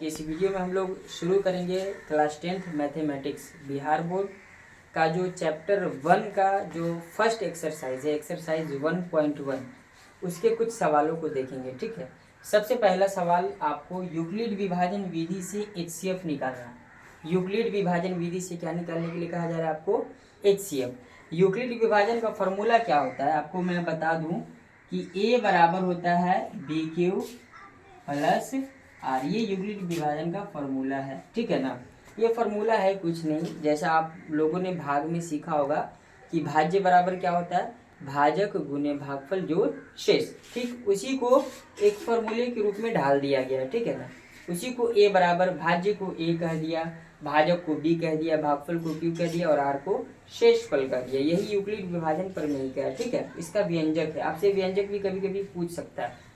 कि इस वीडियो में हम लोग शुरू करेंगे class 10th mathematics Bihar board का जो चैप्टर 1 का जो फर्स्ट एक्सरसाइज है, एक्सरसाइज 1.1, उसके कुछ सवालों को देखेंगे। ठीक है, सबसे पहला सवाल आपको यूक्लिड विभाजन विधि से HCF निकालना है। यूक्लिड विभाजन विधि से क्या निकालने के लिए कहा जा रहा है आपको? HCF। यूक्लिड विभाजन का फॉर्मूला क्या होता है आपको मैं बता दूं कि A बराबर होता है BQ प्लस आर। ये यूक्लिड विभाजन का फॉर्मूला है, ठीक है ना। ये फॉर्मूला है कुछ नहीं, जैसा आप लोगों ने भाग में सीखा होगा कि भाज्य बराबर क्या होता है, भाजक गुने भागफल जोड़ शेष। ठीक उसी को एक फॉर्मूले के रूप में ढाल दिया गया, ठीक है ना। उसी को A बराबर भाज्य को A कह दिया, भाजक को B कह दिया, भागफल को Q कह दिया और R को शेषफल कह दिया। यही यूक्लिड विभाजन प्रमेय का है, ठीक है। इसका व्यंजक है, आपसे व्यंजक भी कभी कभी पूछ सकता है।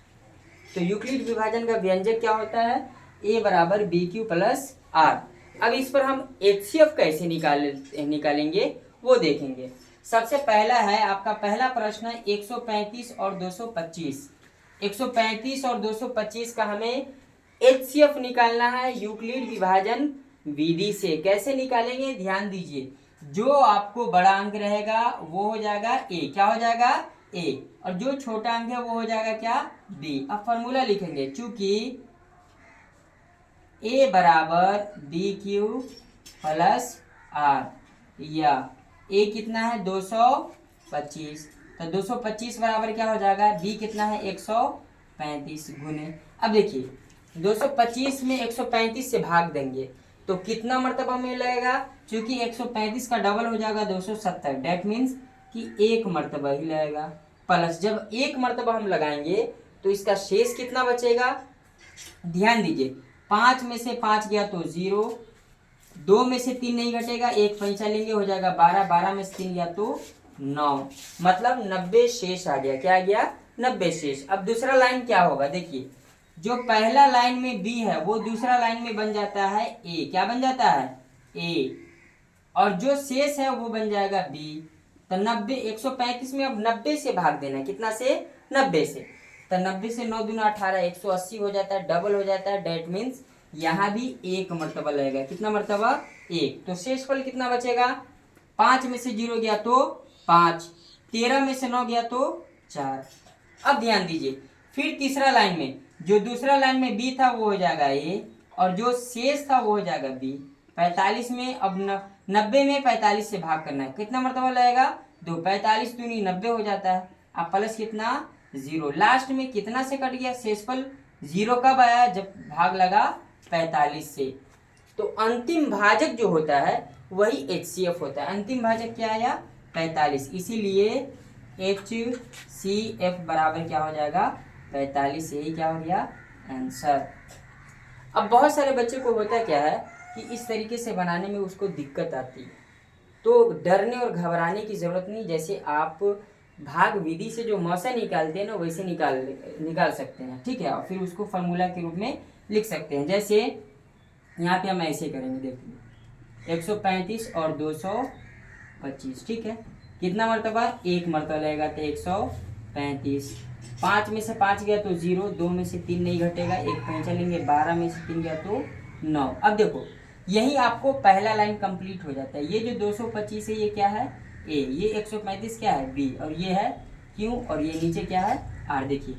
तो यूक्लिड विभाजन का व्यंजक क्या होता है? A बराबर BQ प्लस R। अब इस पर हम HCF कैसे निकालेंगे वो देखेंगे। सबसे पहला है आपका पहला प्रश्न है 135 और 225। 135 और 225 का हमें HCF निकालना है यूक्लिड विभाजन विधि से। कैसे निकालेंगे ध्यान दीजिए, जो आपको बड़ा अंक रहेगा वो हो जाएगा A। क्या हो जाएगा? A। और जो छोटा अंक है वो हो जाएगा क्या? B। अब फॉर्मूला लिखेंगे, चूंकि A बराबर BQ प्लस R या A कितना है 225, तो 225 बराबर क्या हो जाएगा? B कितना है 135 गुने। अब देखिए 225 में 135 से भाग देंगे तो कितना मर्तबा में लगेगा? क्योंकि 135 का डबल हो जाएगा 270, डेट मीन्स कि एक मर्तबा ही लगेगा। प्लस जब एक मर्तबा हम लगाएंगे तो इसका शेष कितना बचेगा? ध्यान दीजिए, 5 में से 5 गया तो 0, 2 में से 3 नहीं घटेगा, एक पंचा लेंगे हो जाएगा 12, 12 में से 3 गया तो 9, मतलब 90 शेष आ गया। क्या आ गया? 90 शेष। अब दूसरा लाइन क्या होगा? देखिए जो पहला लाइन में B है वो दूसरा लाइन में बन जाता है A। क्या बन जाता है? A। और जो शेष है वो बन जाएगा B। तो 90, 135 में अब 90 से भाग देना है। कितना से? 90 से। तो 90 से 9 दूना 18, 180 हो जाता है, डबल हो जाता है, डेट मीन्स यहाँ भी एक मर्तबा लगेगा। कितना मर्तबा? एक। तो शेषफल कितना बचेगा? 5 में से 0 गया तो 5, 13 में से 9 गया तो 4। अब ध्यान दीजिए, फिर तीसरा लाइन में जो दूसरा लाइन में B था वो हो जाएगा A और जो शेष था वो हो जाएगा B। 45 में अब 90 में 45 से भाग करना है, कितना मर्तबा लगेगा? 2, 45 दूनी 90 हो जाता है। अब प्लस कितना? 0। लास्ट में कितना से कट गया शेषफल? 0 कब आया? जब भाग लगा 45 से। तो अंतिम भाजक जो होता है वही HCF होता है। अंतिम भाजक क्या आया? 45। इसीलिए HCF बराबर क्या हो जाएगा? 45। यही क्या हो गया? आंसर। अब बहुत सारे बच्चे को होता क्या है कि इस तरीके से बनाने में उसको दिक्कत आती है, तो डरने और घबराने की जरूरत नहीं। जैसे आप भाग विधि से जो मौसा निकालते हैं ना वैसे निकाल सकते हैं, ठीक है। और फिर उसको फार्मूला के रूप में लिख सकते हैं। जैसे यहाँ पे हम ऐसे करेंगे, देखिए 135 और 225, ठीक है। कितना मर्तबा? एक मर्तबा लगेगा तो 135। 5 में से 5 गया तो 0, 2 में से 3 नहीं घटेगा, एक पंचा लेंगे, 12 में से 3 गया तो 9। अब देखो यही आपको पहला लाइन कंप्लीट हो जाता है। ये जो 225 है ये क्या है? A। ये 135 क्या है? B। और ये है Q और ये नीचे क्या है? R। देखिए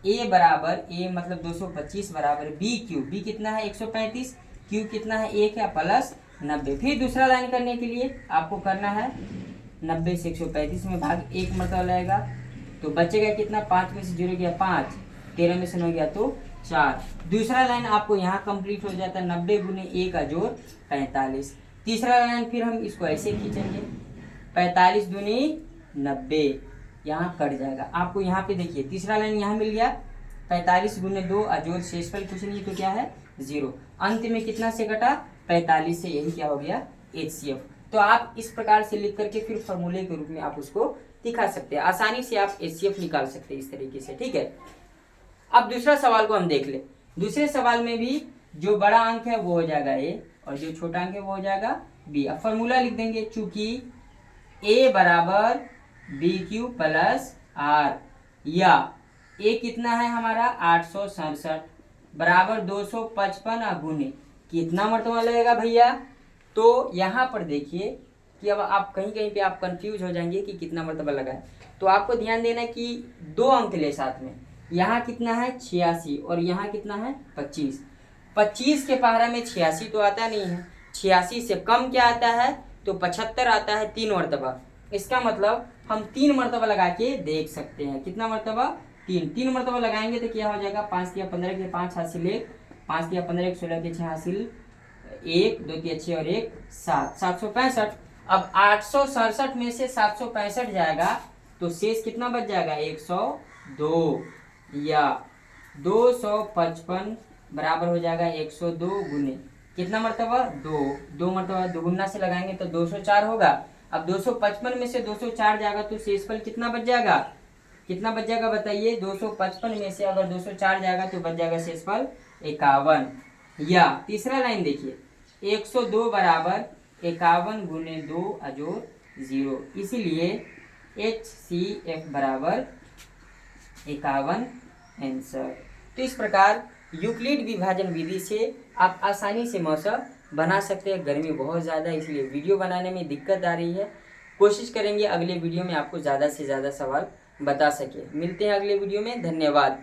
A बराबर A मतलब 225 बराबर BQ। B कितना है? 135। Q कितना है? 1 है प्लस 90। फिर दूसरा लाइन करने के लिए आपको करना है 90 से 135 में भाग, एक मर्तबा लगेगा तो बचेगा कितना? 5 में से 0 गया 5, 13 में से 9 गया तो 4। दूसरा लाइन आपको यहाँ कंप्लीट हो जाता है 90 गुने A का जोड़ 45। तीसरा लाइन फिर हम इसको ऐसे खींचेंगे, 45 दूनी 90, यहाँ कट जाएगा। आपको यहाँ पे देखिए तीसरा लाइन यहाँ मिल गया, 45 गुने 2 अजोड़ शेषफल कुछ नहीं तो क्या है? 0। अंत में कितना से कटा? 45 से। यही क्या हो गया? HCF। तो आप इस प्रकार से लिख करके फिर फॉर्मूले के रूप में आप उसको दिखा सकते हैं। आसानी से आप HCF निकाल सकते हैं इस तरीके से, ठीक है। अब दूसरा सवाल को हम देख ले। दूसरे सवाल में भी जो बड़ा अंक है वो हो जाएगा A और जो छोटा अंक है वो हो जाएगा B। अब फॉर्मूला लिख देंगे, चूंकि A बराबर BQ प्लस R या A कितना है हमारा? 867 बराबर 255 गुने कितना मरतबा लगेगा भैया। तो यहाँ पर देखिए कि अब आप कहीं कहीं पे आप कंफ्यूज हो जाएंगे कि कितना मरतबा लगा है। तो आपको ध्यान देना है कि 2 अंक ले साथ में। यहाँ कितना है 86 और यहाँ कितना है 25। 25 के पहाड़ा में 86 तो आता नहीं है, 86 से कम क्या आता है तो 75 आता है 3 मरतबा। इसका मतलब हम 3 मरतबा लगा के देख सकते हैं। कितना मरतबा 3 मरतबा लगाएंगे तो क्या हो जाएगा 5 तिया 15 के 5 हासिल 1, 5 तिया 15 के 16 के 6 हासिल 1, 2 तिया 6 और 1 7, 765। अब 867 में से 765 जाएगा तो शेष कितना बच जाएगा 102 या 255 बराबर हो जाएगा 102 गुने कितना मरतबा 2 मरतबा दुगुना से लगाएंगे तो 204 होगा। अब 255 में से 204 जाएगा तो शेषफल कितना बच जाएगा, कितना बच जाएगा बताइए। 255 में से अगर 204 जाएगा तो बच जाएगा शेषफल 51। या तीसरा लाइन देखिए 102 बराबर 51 गुने 2 अजोर 0, इसीलिए HCF बराबर 51 आंसर। तो इस प्रकार यूक्लिड विभाजन विधि से आप आसानी से मौसा बना सकते हैं। गर्मी बहुत ज़्यादा है इसलिए वीडियो बनाने में दिक्कत आ रही है। कोशिश करेंगे अगले वीडियो में आपको ज़्यादा से ज़्यादा सवाल बता सके। मिलते हैं अगले वीडियो में, धन्यवाद।